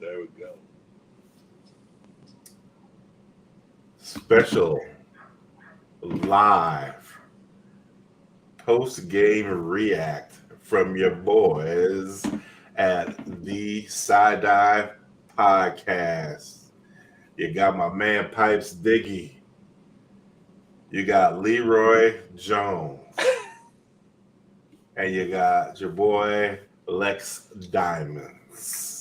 There we go. Special live post game react from your boys at the Side Dive Podcast. You got my man Pipes Diggy. You got Leroy Jones. And you got your boy Lex Diamonds.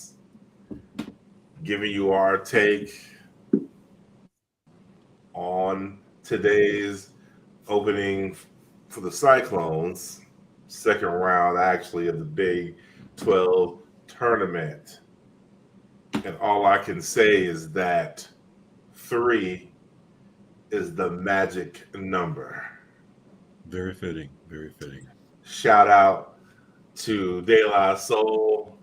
Giving you our take on today's opening for the Cyclones, second round actually of the Big 12 tournament. And all I can say is that 3 is the magic number. Very fitting. Very fitting. Shout out to De La Soul.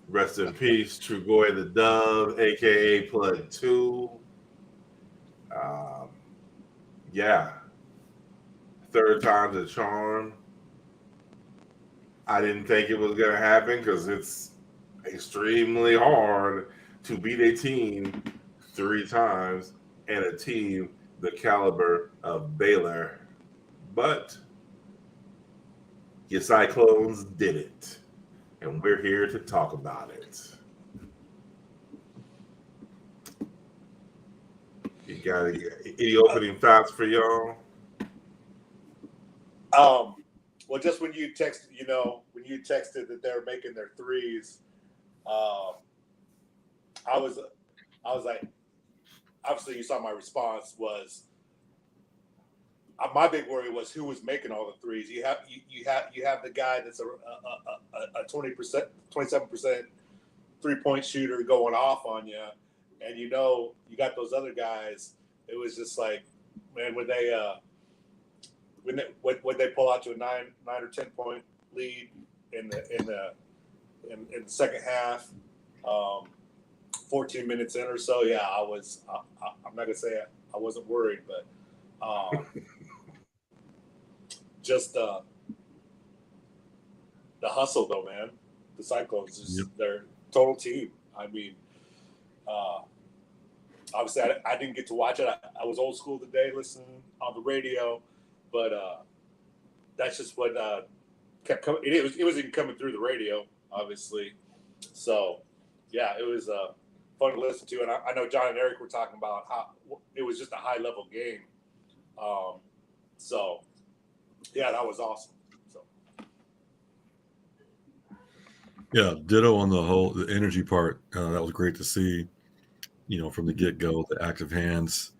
Rest in peace, Trugoy the Dove, aka Plug 2. Um, yeah. Third time's a charm. I didn't think it was going to happen because it's extremely hard to beat a team 3 times and a team the caliber of Baylor. But your Cyclones did it, and we're here to talk about it. You got any opening thoughts for y'all? Well, just when you texted that they're making their threes, I was like, obviously you saw my response was, my big worry was who was making all the threes. You have the guy that's a 20%, 27% 3-point shooter going off on you, and you got those other guys. It was just like, man, when they pull out to a 9 or 10 point lead in the second half, 14 minutes in or so, yeah, I'm not gonna say I wasn't worried, but just the hustle though, man. The Cyclones is their total team. I mean, obviously I didn't get to watch it. I was old school today, listening on the radio, but that's just what kept coming. It was even coming through the radio, obviously. So yeah, it was fun to listen to, and I know John and Eric were talking about how it was just a high level game. So yeah, that was awesome. So yeah, ditto on the energy part. That was great to see. From the get go, the active hands,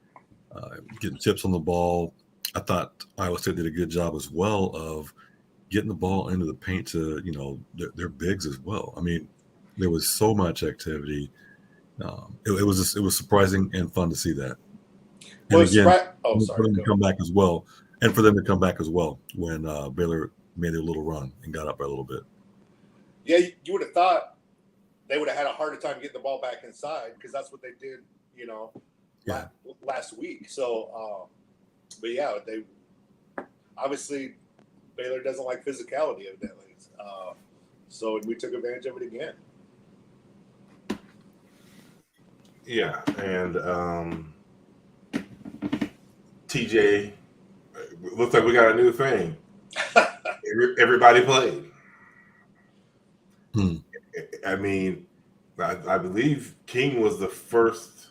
getting tips on the ball. I thought Iowa State did a good job as well of getting the ball into the paint to their bigs as well. I mean, there was so much activity. It was surprising and fun to see that. And again, for them to come back as well, when Baylor made a little run and got up by a little bit. Yeah, you would have thought they would have had a harder time getting the ball back inside because that's what they did, last week. So, but yeah, they obviously Baylor doesn't like physicality, evidently. So we took advantage of it again. Yeah, and TJ, looks like we got a new thing. Everybody played. I mean, I believe King was the first.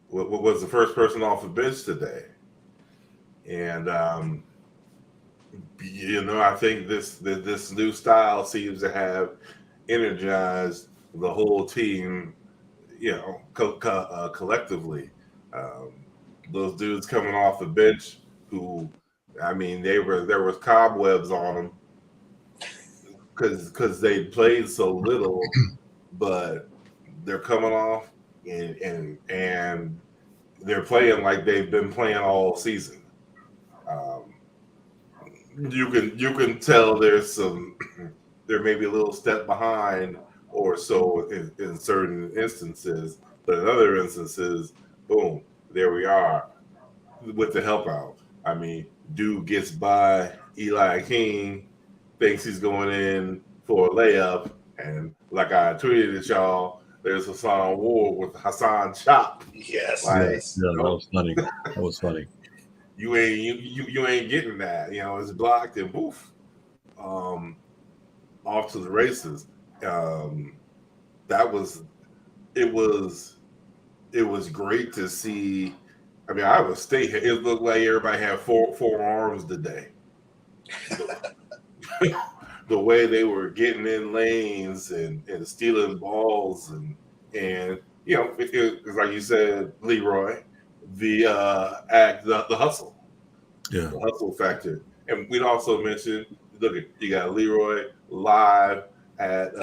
Was the first person off the bench today, and I think this new style seems to have energized the whole team. Collectively, those dudes coming off the bench who, I mean, there was cobwebs on them because they played so little, but they're coming off and they're playing like they've been playing all season. You can tell there may be a little step behind or so in certain instances, but in other instances, boom, there we are with the help out. I mean, dude gets by Eli King, thinks he's going in for a layup, and like I tweeted at y'all, there's Hassan Ward with Hassan Chop. Yes, Like, yes. Yeah, that was funny. That was funny. You ain't getting that. It's blocked and poof, off to the races. It was great to see. I mean, Iowa State. It looked like everybody had four arms today. The way they were getting in lanes and stealing balls and it's like you said, Leroy, the hustle, Yeah. the hustle factor. And we'd also mention, look, you got Leroy live at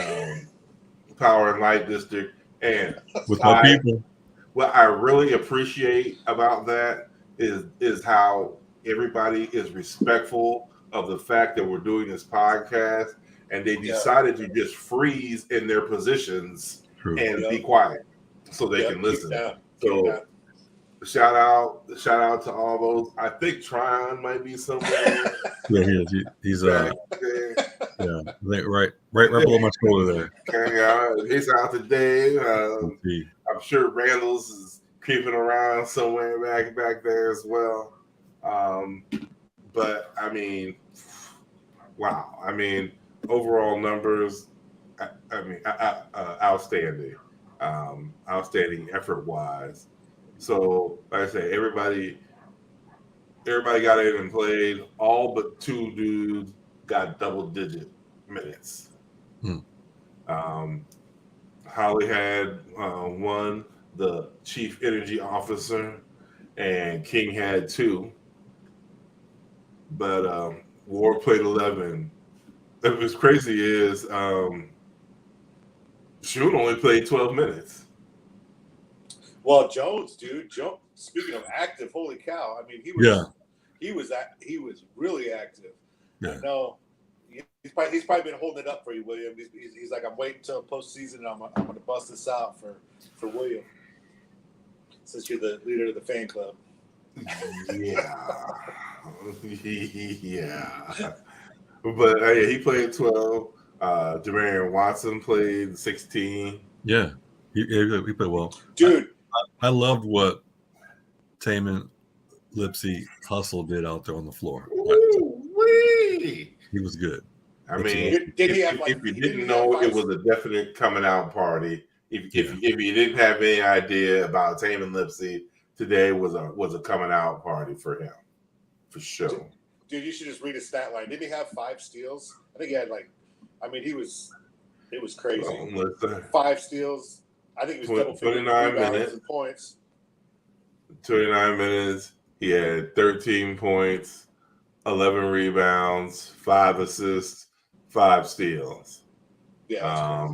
Power and Light District, and With my people. What I really appreciate about that is how everybody is respectful of the fact that we're doing this podcast, and they decided to just freeze in their positions and be quiet so they can listen. So shout out to all those. I think Tryon might be somewhere. Yeah, he is. He's yeah, right below my shoulder there. He's out today. I'm sure Randall's is creeping around somewhere back there as well. But I mean, wow. I mean, overall numbers. Outstanding. Outstanding effort wise. So, like I say, everybody got in and played. All but two dudes got double-digit minutes. Holly had one, the chief energy officer, and King had two. But Ward played 11. What was crazy is Shun only played 12 minutes. Well, Jones, speaking of active, holy cow! I mean, he was really active. Yeah. No, he's probably been holding it up for you, William. He's like, I'm waiting till postseason, and I'm going to bust this out for William, since you're the leader of the fan club. Yeah, yeah. But he played 12. Jamarian Watson played 16. Yeah, he played well, dude. I loved what Taman Lipsy Hustle did out there on the floor. Ooh-wee. He was good. I mean, if you didn't know it was a definite coming out party, if you didn't have any idea about Taman Lipsy, today was a coming out party for him, for sure. Dude, you should just read his stat line. Didn't he have 5 steals? I think he had it was crazy. 5 steals. I think he was double 29 minutes and points. 29 minutes. He had 13 points, 11 rebounds, 5 assists, 5 steals. Yeah.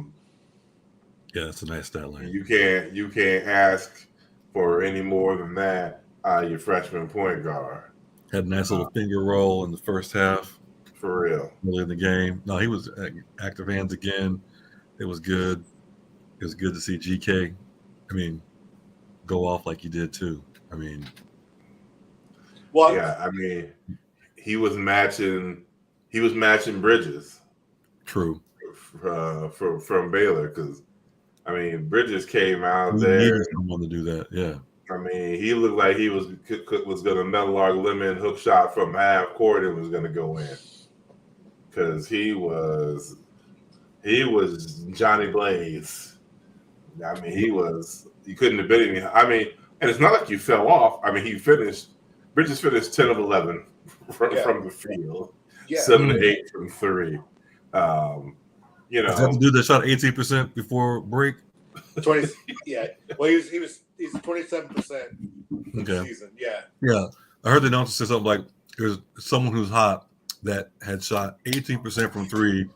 Yeah, that's a nice stat line. You can't ask for any more than that. Your freshman point guard had a nice little finger roll in the first half. For real. Early in the game. No, he was active hands again. It was good. It was good to see GK, go off like he did too. He was matching Bridges. True. From Baylor, because Bridges came out there. Needed someone to do that. Yeah. He looked like he was going to metal lemon hook shot from half court and was going to go in, because he was Johnny Blaze. You couldn't have been any. And it's not like you fell off. Bridges finished 10 of 11 from the field, 7 of 8 from 3. Is that the dude that shot 18% before break? 20. Yeah. Well, he's 27% the season. Yeah. Yeah. I heard the announcer say something like there's someone who's hot that had shot 18% from 3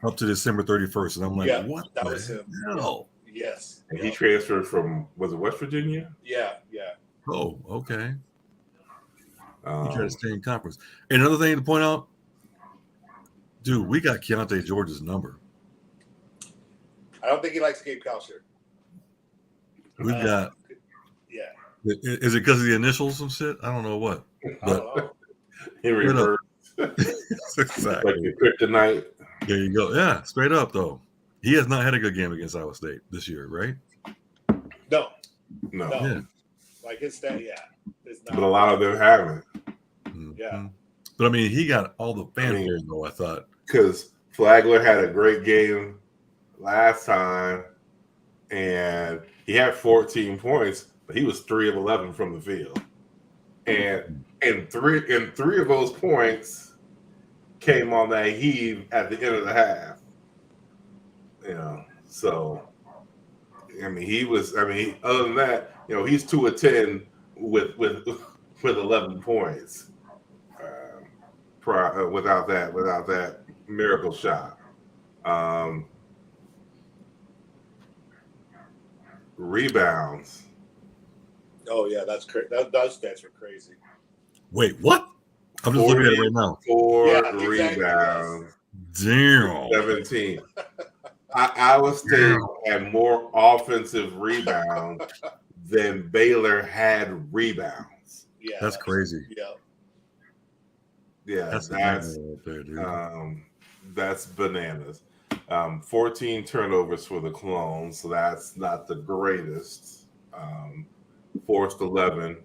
up to December 31st, and I'm like, what? That was him. No. Yes. And he transferred from, was it West Virginia? Yeah. Oh, okay. He tried to stay in conference. And another thing to point out, dude, we got Keontae George's number. I don't think he likes Gabe Kalsher. We've got. Yeah. Is it because of the initials and shit? I don't know what. But he reversed. Exactly. Like the kryptonite. There you go. Yeah, straight up though. He has not had a good game against Iowa State this year, right? No. Yeah. Like his stat, it's not. But a lot of them haven't. Mm-hmm. Yeah. But I mean, he got all the fanfare though, I thought. Because Flagler had a great game last time, and he had 14 points, but he was 3 of 11 from the field. And three of those points came on that heave at the end of the half. So I mean, other than that, he's 2 of 10 with 11 points. Without that miracle shot. Rebounds. Oh yeah, that's crazy. Those stats are crazy. Wait, what? I'm just looking at it right now. 4 rebounds. Damn. 17. Iowa State had more offensive rebounds than Baylor had rebounds. Yeah, that's crazy. Yeah, that's right there, dude. That's bananas. 14 turnovers for the Clones, so that's not the greatest. Forced 11,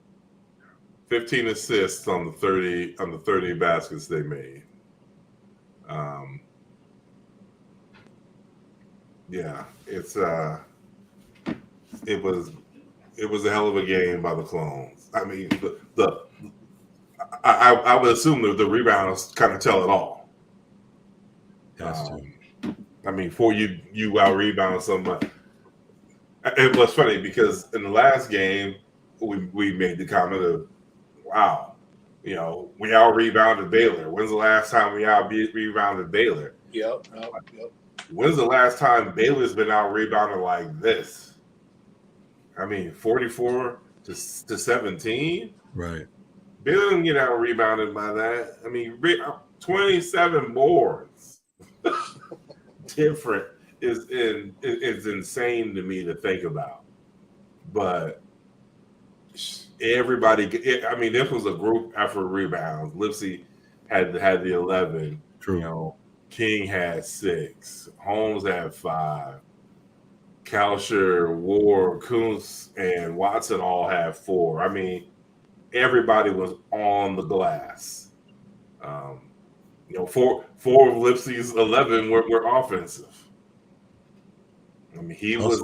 15 assists on the 30 baskets they made. Yeah, it was a hell of a game by the Clones. I mean, I would assume that the rebounds kind of tell it all. I mean, for you out rebound somebody. It was funny because in the last game we made the comment of, wow, we out rebounded Baylor. When's the last time we out rebounded Baylor? Yep. When's the last time Baylor's been out rebounded like this? I mean, 44 to 17. Right. Baylor didn't get out rebounded by that. I mean, 27 boards. Different is insane to me to think about. But everybody, this was a group effort rebounds. Lipsy had the 11. True. King had 6. Holmes had 5. Kalsher, Ward, Kuntz, and Watson all had 4. I mean, everybody was on the glass. 4 of Lipsy's 11 were offensive. I mean, he was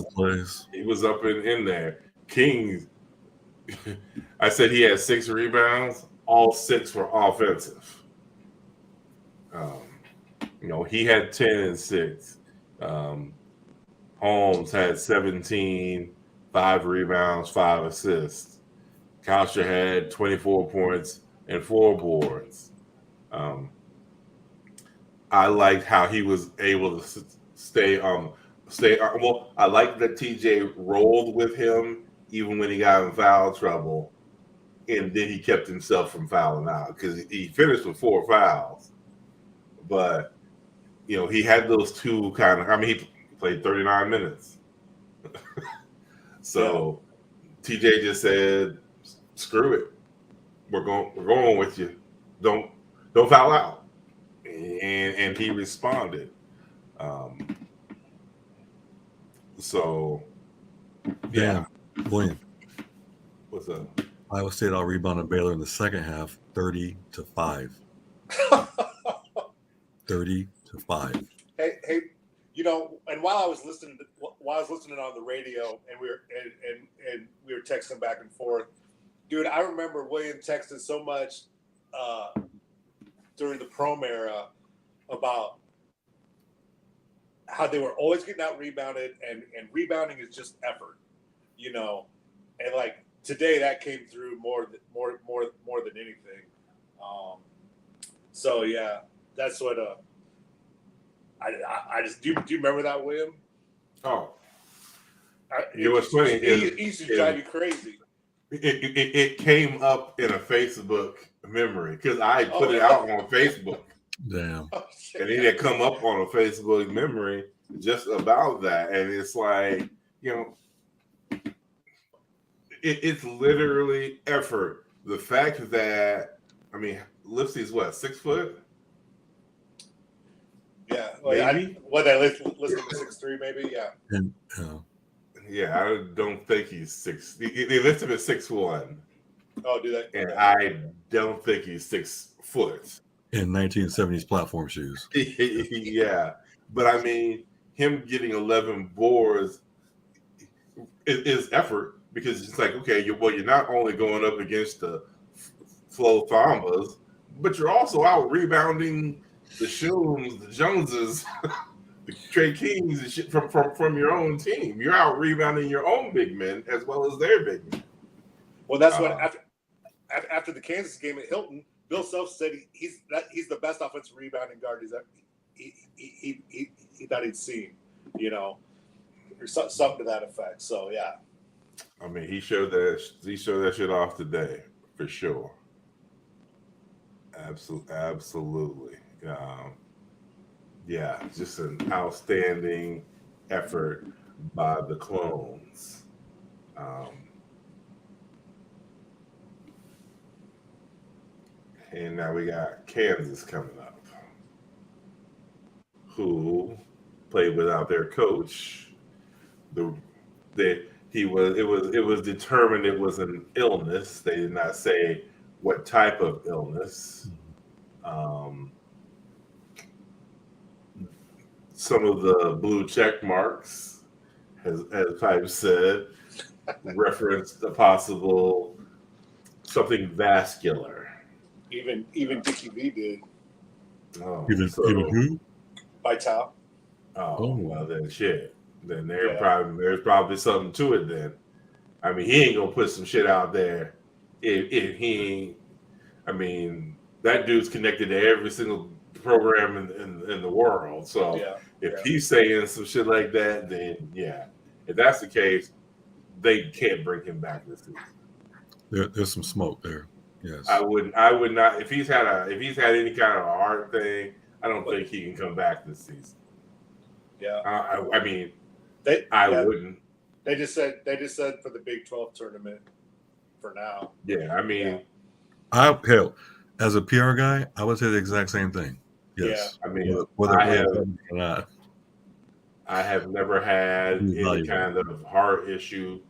up in there. King, I said he had 6 rebounds. All 6 were offensive. He had 10 and 6. Holmes had 17, 5 rebounds, 5 assists. Kalsher had 24 points and 4 boards. I liked how he was able to stay. Well, I liked that TJ rolled with him even when he got in foul trouble, and then he kept himself from fouling out because he finished with 4 fouls. But he had those 2 kind of. I mean, he played 39 minutes, so TJ just said, "Screw it, we're going with you. Don't foul out." And he responded. So, yeah. William. What's up? Iowa State out rebounded Baylor in the second half, 30-5. 30-5. Hey, and while I was listening on the radio, and we were texting back and forth, dude, I remember William texting so much during the Prom era about how they were always getting out rebounded, and rebounding is just effort, and like today that came through more than anything. So yeah, that's what I just do. You remember that, William? Oh, what's funny? It used to drive you crazy. It came up in a Facebook memory because I put it out on Facebook. Damn. And it had come up on a Facebook memory just about that. And it's like, it's literally effort. The fact that, Lipsy's what, 6 foot? Yeah. Well, Maybe. They listed him at 6'3", maybe. Yeah. And Yeah, I don't think he's 6. They listed him at 6'1", Oh, do they? and Okay. I don't think he's 6 foot. in 1970s platform shoes. Yeah, but I mean, him getting 11 boards is effort because it's like, okay, you're not only going up against the Flo Thambas, but you're also out rebounding the Shooms, the Joneses, the Trey Kings, and shit from your own team. You're out rebounding your own big men as well as their big men. Well, that's what after the Kansas game at Hilton, Bill Self said he's the best offensive rebounding guard he thought he'd seen, or something to that effect. So yeah. I mean, he showed that shit off today for sure. Absolutely. Yeah, just an outstanding effort by the clones. And now we got Kansas coming up, who played without their coach. It was determined it was an illness. They did not say what type of illness. Some of the blue check marks, as Pipe said, referenced a possible something vascular. Even Dickie V did. Oh, Even who? Vital. Oh, well then shit. Then there's probably something to it then. I mean, he ain't gonna put some shit out there if he ain't. I mean, that dude's connected to every single program in the world. So if he's saying some shit like that, then yeah. If that's the case, they can't bring him back this season. There's some smoke there. Yes. I would not if he's had any kind of a heart thing, I don't think he can come back this season. Yeah. I mean, I wouldn't. They just said for the Big 12 tournament for now. Yeah, I mean, as a PR guy, I would say the exact same thing. Yes. Yeah. I mean, whether or not. I have never had any kind of heart issue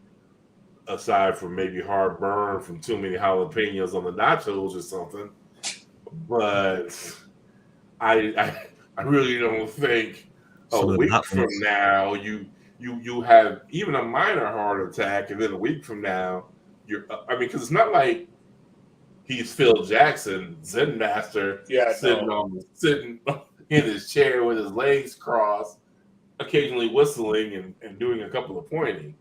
aside from maybe heartburn from too many jalapenos on the nachos or something. But I really don't think a week from now you have even a minor heart attack, and then a week from now because it's not like he's Phil Jackson, Zen master, sitting in his chair with his legs crossed, occasionally whistling and doing a couple of pointing.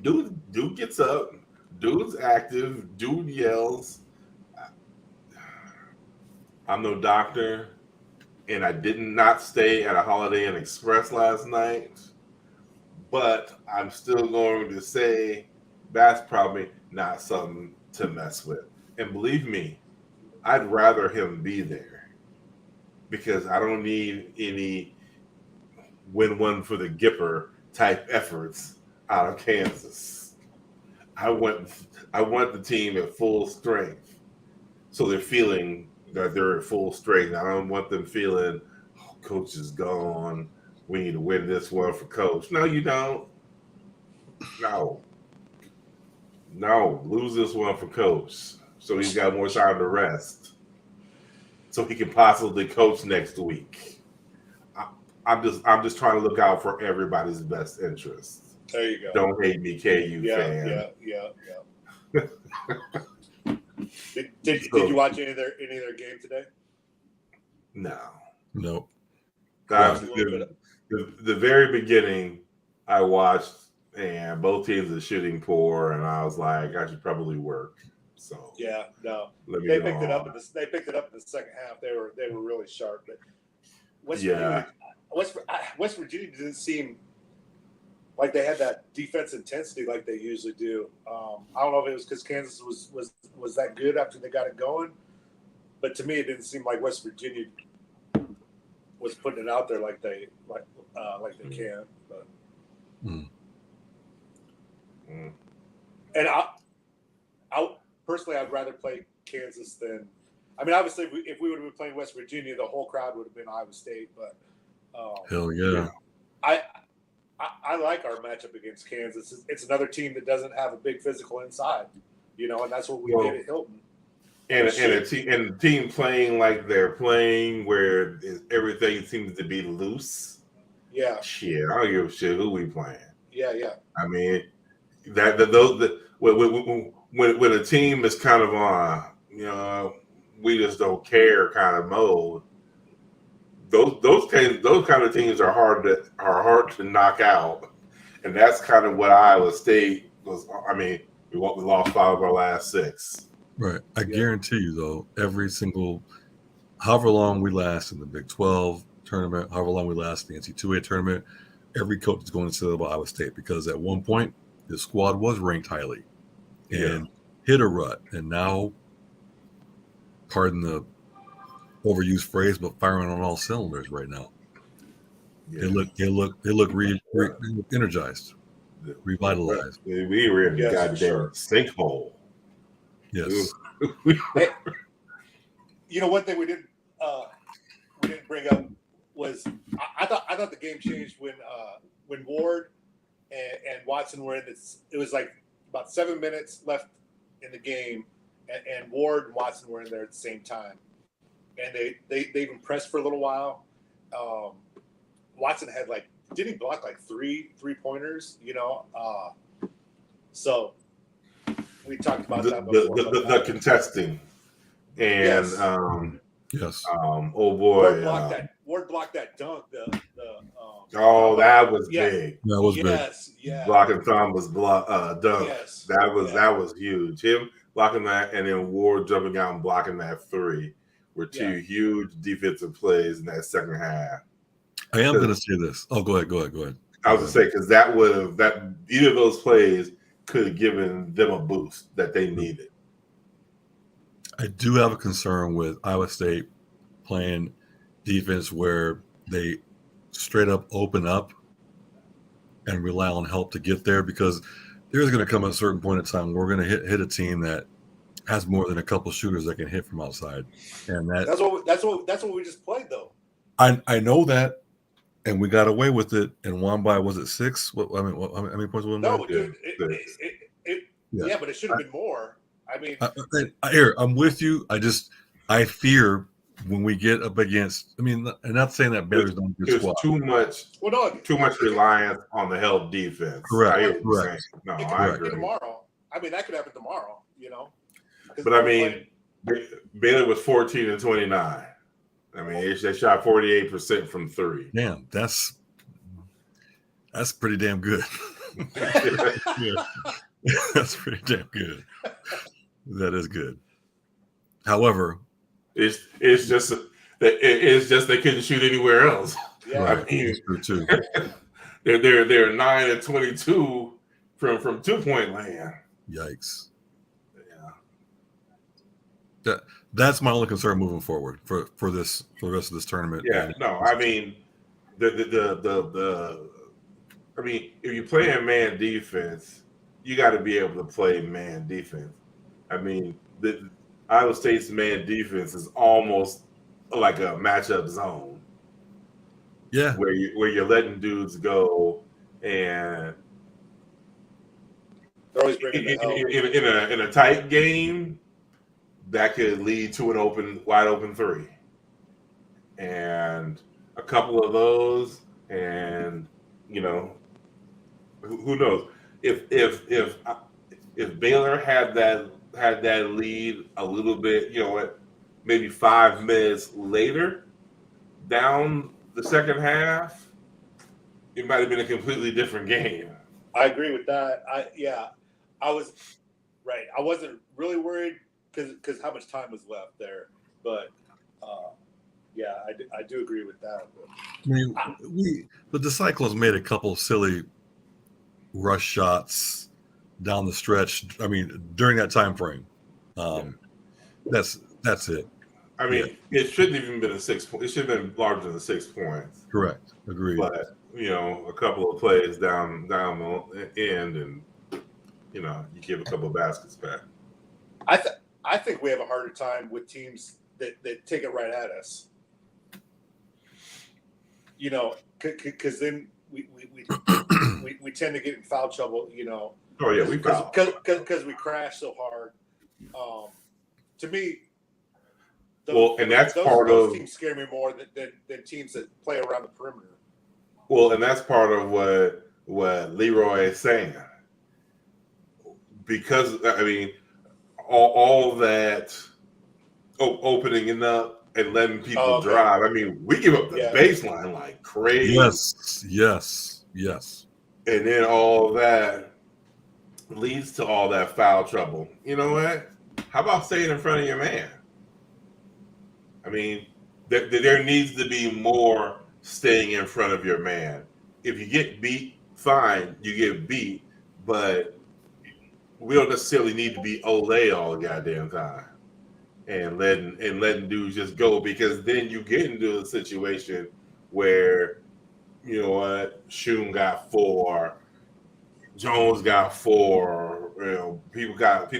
Dude gets up, dude's active, dude yells. I'm no doctor, and I did not stay at a Holiday Inn Express last night, but I'm still going to say that's probably not something to mess with. And believe me, I'd rather him be there because I don't need any win one for the Gipper type efforts out of Kansas. I want the team at full strength, so they're feeling that they're at full strength. I don't want them feeling, oh, coach is gone. We need to win this one for coach. No, you don't. No, lose this one for coach, so he's got more time to rest, so he can possibly coach next week. I'm just trying to look out for everybody's best interest. There you go. Don't hate me, KU fan. Yeah. Did you watch any of their game today? No. Nope. The very beginning, I watched, and both teams are shooting poor, and I was like, I should probably work. So they picked it up in the second half. They were really sharp. But West Virginia didn't seem like they had that defense intensity like they usually do. I don't know if it was because Kansas was that good after they got it going, but to me it didn't seem like West Virginia was putting it out there like they can. But. And I personally, I'd rather play Kansas than I mean, obviously, if we would have been playing West Virginia, the whole crowd would have been Iowa State. But Hell yeah. I like our matchup against Kansas. It's another team that doesn't have a big physical inside, and that's what we did at Hilton. And a team playing like they're playing, where everything seems to be loose. Yeah. Shit, I don't give a shit who we playing. Yeah. I mean, when a team is kind of on, we just don't care kind of mode. Those kind of teams are hard to knock out, and that's kind of what Iowa State was. I mean, we lost 5 of our last 6. Right. I guarantee you, though, every single, however long we last in the Big 12 tournament, however long we last in the NC2A tournament, every coach is going to say about Iowa State, because at one point the squad was ranked highly and hit a rut, and now, pardon the overused phrase, but firing on all cylinders right now. Yeah. They look energized, revitalized. We were in the goddamn sinkhole. Yes. Hey, one thing we didn't bring up was I thought the game changed when Ward and Watson were in this. It was like about 7 minutes left in the game, and Ward and Watson were in there at the same time, and they even pressed for a little while. Watson had didn't he block three pointers? So we talked about that before. The contesting, and yes. Oh boy, Ward blocked that dunk. That was big. That was big. Yeah. Blocking Thomas dunk. Yes. That was huge. Him blocking that, and then Ward jumping out and blocking that 3 were 2 huge defensive plays in that second half. I am going to say this. Oh, go ahead. I was going to say, because either of those plays could have given them a boost that they needed. I do have a concern with Iowa State playing defense where they straight up open up and rely on help to get there, because there's going to come a certain point in time where we're going to hit a team that has more than a couple shooters that can hit from outside, and that's what we just played, though. I know that, and we got away with it and won by, was it 6? How many points were we? No, dude, but it should have been more. I mean, here, I'm with you. I fear when we get up against. I mean, I'm not saying that Baylor's not a good squad. Too much reliance on the help defense. Correct. No, I agree. Tomorrow, I mean, that could happen tomorrow. But I mean, Baylor was 14 and 29. I mean, they shot 48% from 3. Damn, that's pretty damn good. That's pretty damn good. That is good. However, it's just they couldn't shoot anywhere else. Yeah, right. I mean, that's true too. they're 9 and 22 from 2-point land. Yikes. That's my only concern moving forward for the rest of this tournament. Yeah, no, I mean I mean, if you play in man defense, you got to be able to play man defense. I mean, the Iowa State's man defense is almost like a matchup zone. Yeah, where you're letting dudes go, and they're always bringing in a tight game. That could lead to an wide open 3, and a couple of those, and who knows if Baylor had that lead a little bit, maybe 5 minutes later down the second half, it might have been a completely different game. I agree with that. I was right. I wasn't really worried because how much time was left there, but I do agree with that. I mean, the Cyclones made a couple of silly rush shots down the stretch. I mean, during that time frame, that's it. I mean, it shouldn't even been a 6 point. It should have been larger than 6 points. Correct. Agreed. But a couple of plays down the end, and you give a couple of baskets back. I think we have a harder time with teams that take it right at us. You know, because then we tend to get in foul trouble. You know. Oh yeah, we foul because we crash so hard. To me, and that's part those of teams scare me more than teams that play around the perimeter. Well, and that's part of what Leroy is saying. Because I mean, all that opening it up and letting people drive. I mean, we give up the baseline like crazy. Yes. And then all that leads to all that foul trouble. You know what? How about staying in front of your man? I mean, there needs to be more staying in front of your man. If you get beat, fine, you get beat, but we don't necessarily need to be Olay all the goddamn time and letting dudes just go, because then you get into a situation where, you know what, Shum got 4, Jones got 4, you know, people got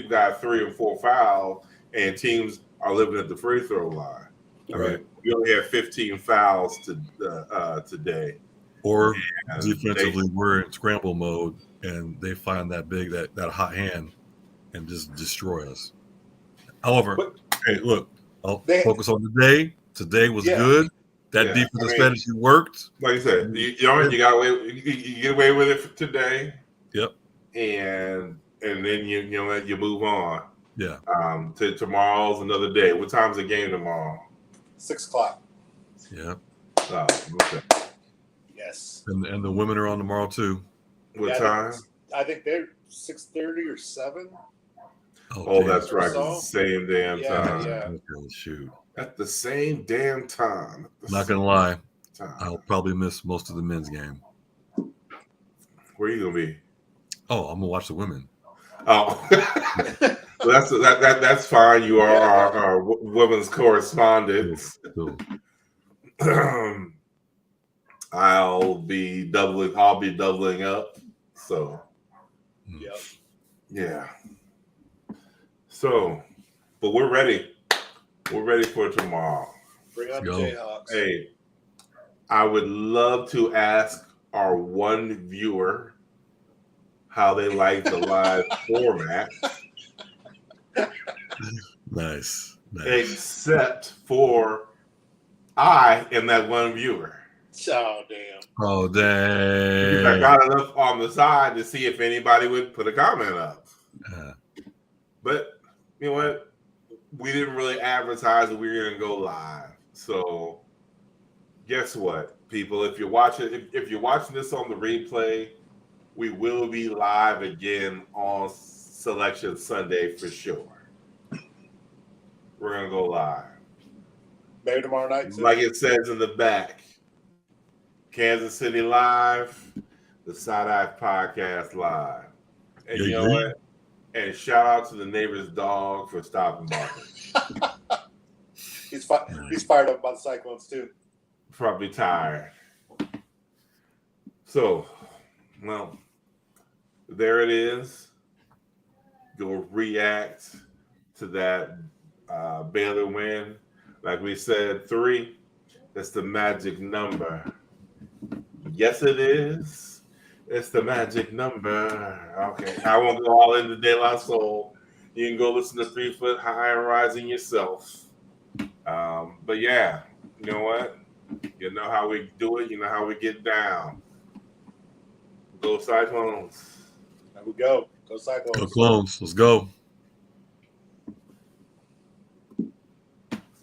3 or 4 fouls, and teams are living at the free throw line. I mean, we only have 15 fouls today. Or defensively, we're in scramble mode, and they find that hot hand and just destroy us. However, hey, look, I'll focus on today. Today was good. That defensive strategy worked. Like you said, you got away. You get away with it today. Yep. And then you move on. Yeah. To tomorrow's another day. What time's the game tomorrow? 6:00. Yeah. Oh, okay. Yes. And the women are on tomorrow too. What time? I think they're 6:30 or 7. Oh, that's right. So, same damn time. Yeah. Shoot. At the same damn time. Not gonna lie, I'll probably miss most of the men's game. Where are you gonna be? Oh, I'm gonna watch the women. Oh, well, that's fine. You are our women's correspondent. I'll be doubling up. So, yeah. So, but we're ready. We're ready for tomorrow. Bring on the Jayhawks. Hey, I would love to ask our one viewer how they like the live format. Nice. Except for I am that one viewer. Oh, damn. I got enough on the side to see if anybody would put a comment up. But you know what? We didn't really advertise that we were going to go live. So guess what, people? If you're watching this on the replay, we will be live again on Selection Sunday for sure. We're going to go live. Maybe tomorrow night too. Like it says in the back, Kansas City Live, the Side Eye Podcast Live. And you know what? And shout out to the neighbor's dog for stopping barking. He's fired up about the Cyclones too. Probably tired. So, well, there it is. Go react to that Baylor win. Like we said, 3. That's the magic number. Yes, it is. It's the magic number. Okay. I won't go all into De La Soul. You can go listen to 3 Foot High and Rising yourself. But yeah, you know what? You know how we do it. You know how we get down. Go Cyclones. There we go. Go Cyclones. Go Clones. Let's go.